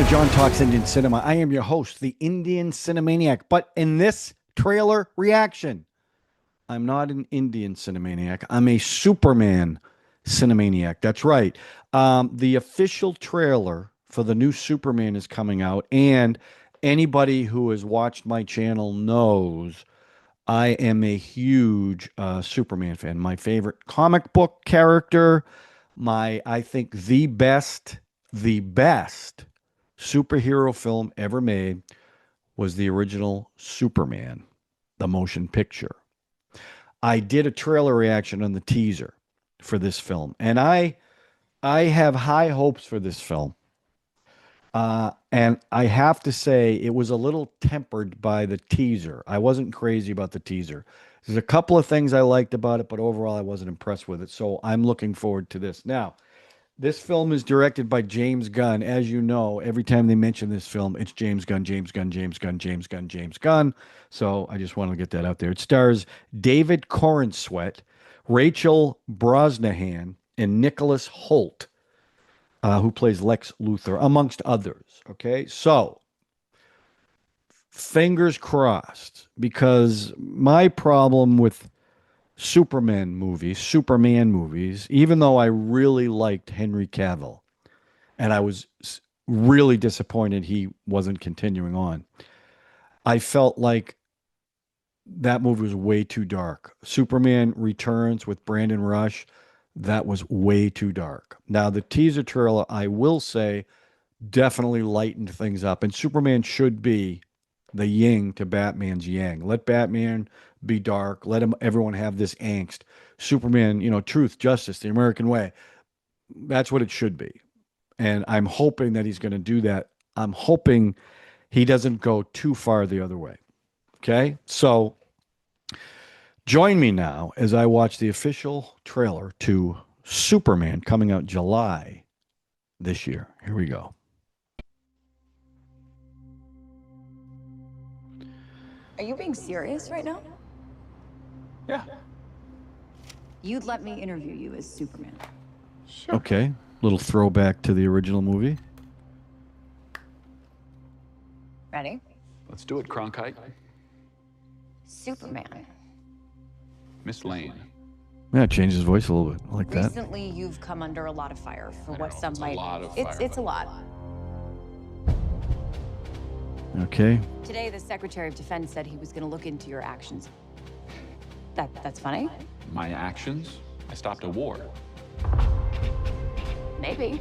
John Talks Indian Cinema. I am your host, the Indian Cine-MANIAC. But in this trailer reaction, I'm not an Indian Cine-MANIAC. I'm a Superman Cine-MANIAC. That's right. The official trailer for the new Superman is coming out, and anybody who has watched my channel knows I am a huge Superman fan. My favorite comic book character, I think the best superhero film ever made was the original Superman, the motion picture. I did a trailer reaction on the teaser for this film, and I have high hopes for this film. And I have to say it was a little tempered by the teaser. I wasn't crazy about the teaser. There's a couple of things I liked about it, but overall I wasn't impressed with it. So I'm looking forward to this. Now, this film is directed by James Gunn. As you know, every time they mention this film, it's James Gunn, James Gunn, James Gunn, James Gunn, James Gunn. So I just want to get that out there. It stars David Corenswet, Rachel Brosnahan, and Nicholas Hoult, who plays Lex Luthor, amongst others. Okay, so fingers crossed, because my problem with Superman movies, even though I really liked Henry Cavill, and I was really disappointed he wasn't continuing on, I felt like that movie was way too dark. Superman Returns with Brandon Rush, that was way too dark. Now, the teaser trailer, I will say, definitely lightened things up, and Superman should be the yin to Batman's yang. Let Batman be dark. Let everyone have this angst. Superman, truth, justice, the American way. That's what it should be. And I'm hoping that he's going to do that. I'm hoping he doesn't go too far the other way. Okay? So join me now as I watch the official trailer to Superman, coming out July this year. Here we go. Are you being serious right now? Yeah. You'd let me interview you as Superman. Sure. Okay. Little throwback to the original movie. Ready? Let's do it, Cronkite. Superman. Miss Lane. Yeah, change his voice a little bit. I like that. Recently, you've come under a lot of fire for what some it's a might. lot of It's a lot. Okay. Today, the Secretary of Defense said he was going to look into your actions. That's funny? My actions? I stopped a war. Maybe.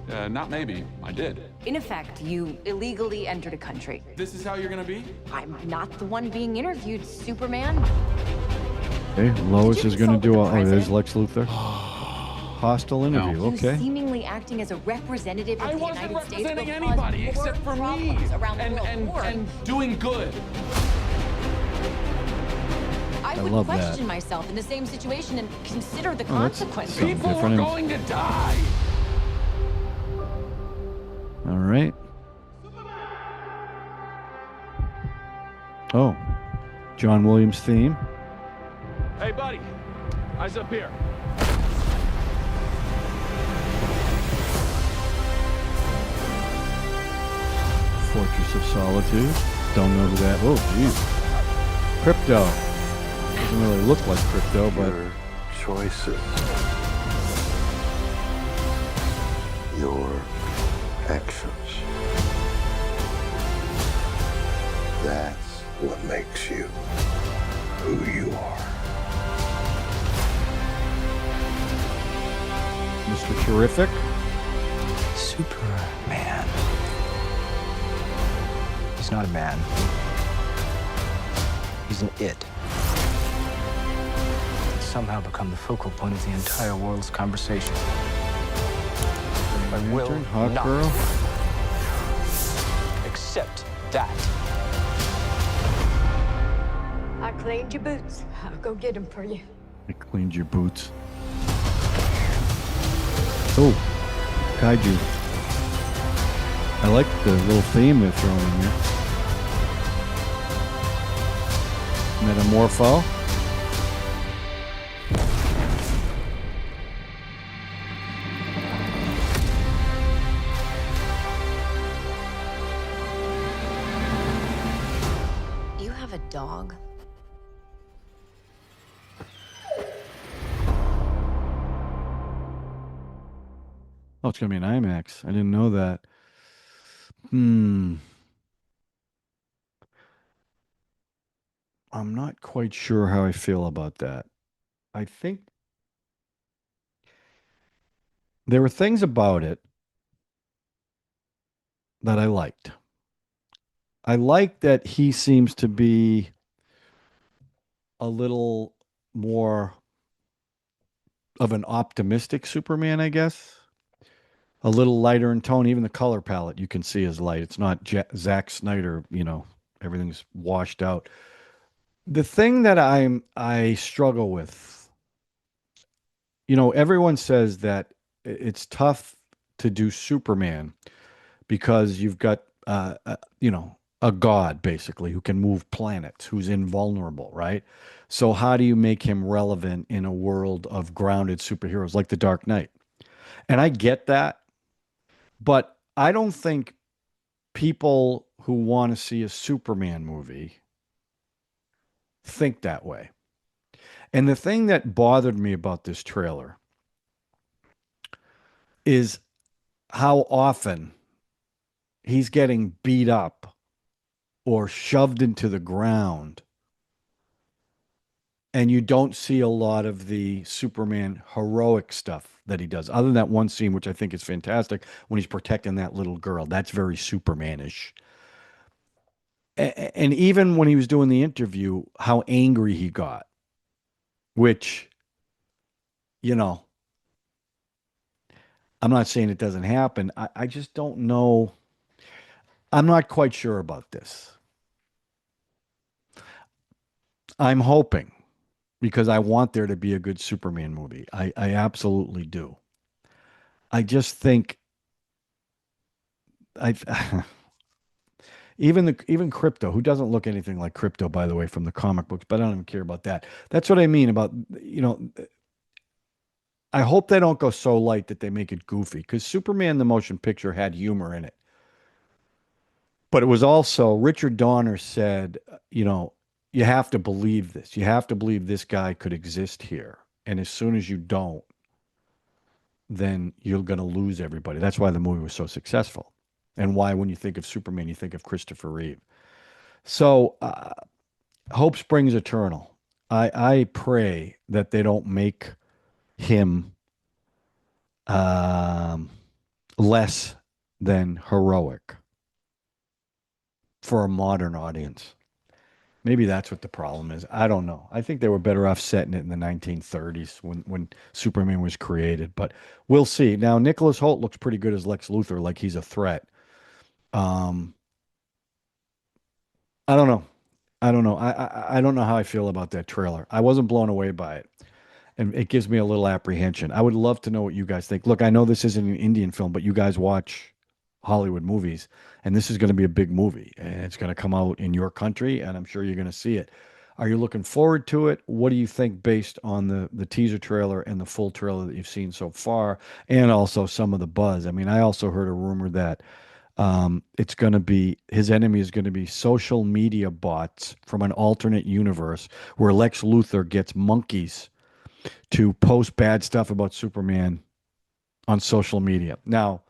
Not maybe. I did. In effect, you illegally entered a country. This is how you're gonna be? I'm not the one being interviewed, Superman. Okay. Lois is going to do. consult with the There's president? Lex Luthor. Hostile interview. No. You Okay. seemingly acting as a representative of I the wasn't United States will representing cause anybody more except for me. problems around the world. War. And doing good. I would love that. question myself in the same situation and consider the Oh, that's consequences. something People were different. going to die. All right. Oh, John Williams theme. Hey, buddy. Eyes up here. Fortress of Solitude. Don't know who that. Oh, geez. Crypto. Doesn't really look like Crypto, but Your choices. Your actions. That's what makes you who you are. Mr. Terrific. Superman. He's not a man. He's an it. He's somehow become the focal point of the entire world's conversation. I will Lantern, Hot not Girl. accept that. I cleaned your boots. I'll go get them for you. I cleaned your boots. Oh, Kaiju. I like the little theme they're throwing in here. Metamorpho. dog. Oh, it's going to be an IMAX. I didn't know that. Hmm. I'm not quite sure how I feel about that. I think there were things about it that I liked. I like that he seems to be a little more of an optimistic Superman, I guess. A little lighter in tone. Even the color palette you can see is light. It's not Zack Snyder, everything's washed out. The thing that I struggle with, everyone says that it's tough to do Superman because you've got a god basically who can move planets, who's invulnerable, right? So how do you make him relevant in a world of grounded superheroes like the Dark Knight? And I get that, but I don't think people who want to see a Superman movie think that way. And the thing that bothered me about this trailer is how often he's getting beat up or shoved into the ground, and you don't see a lot of the Superman heroic stuff that he does, other than that one scene, which I think is fantastic, when he's protecting that little girl. That's very Supermanish. And even when he was doing the interview, how angry he got, which, you know, I'm not saying it doesn't happen. I just don't know. I'm not quite sure about this. I'm hoping because I want there to be a good Superman movie. I absolutely do. I just think I even Crypto, who doesn't look anything like Crypto, by the way, from the comic books, but I don't even care about that. That's what I mean about, I hope they don't go so light that they make it goofy because Superman the motion picture had humor in it. But it was also Richard Donner said, you have to believe this. You have to believe this guy could exist here. And as soon as you don't, then you're going to lose everybody. That's why the movie was so successful. And why, when you think of Superman, you think of Christopher Reeve. So, hope springs eternal. I pray that they don't make him um, less than heroic for a modern audience. Maybe that's what the problem is. I don't know. I think they were better off setting it in the 1930s when Superman was created, but we'll see. Now, Nicholas Hoult looks pretty good as Lex Luthor, like he's a threat. Um, I don't know. I don't know. I don't know how I feel about that trailer. I wasn't blown away by it, and it gives me a little apprehension. I would love to know what you guys think. Look, I know this isn't an Indian film, but you guys watch Hollywood movies, and this is going to be a big movie, and it's going to come out in your country, and I'm sure you're going to see it. Are you looking forward to it? What do you think based on the teaser trailer and the full trailer that you've seen so far, and also some of the buzz? I mean, I also heard a rumor that it's going to be his enemy is going to be social media bots from an alternate universe where Lex Luthor gets monkeys to post bad stuff about Superman on social media. Now,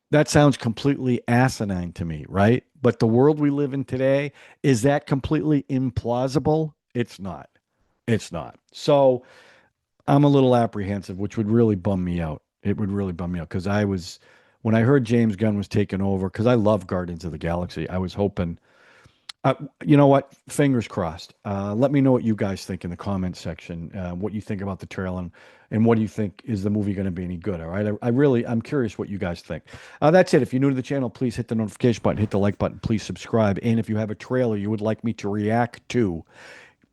that sounds completely asinine to me, right? But the world we live in today, is that completely implausible? It's not. It's not. So I'm a little apprehensive, which would really bum me out. It would really bum me out because when I heard James Gunn was taking over, because I love Guardians of the Galaxy, I was hoping, you know what? Fingers crossed. Let me know what you guys think in the comments section. What you think about the trailer, and what do you think, is the movie going to be any good? All right. I'm curious what you guys think. That's it. If you're new to the channel, please hit the notification button, hit the like button, please subscribe. And if you have a trailer you would like me to react to,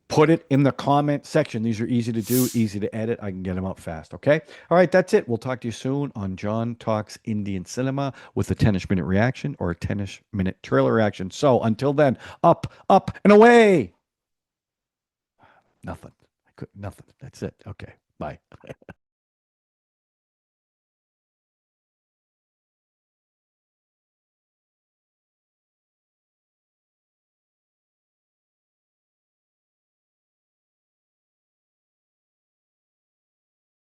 put it in the comment section. These are easy to do, easy to edit. I can get them up fast. Okay. All right. That's it. We'll talk to you soon on John Talks Indian Cinema with a 10-ish minute reaction or a 10-ish minute trailer reaction. So until then, up, and away. Nothing. Nothing. That's it. Okay. Bye.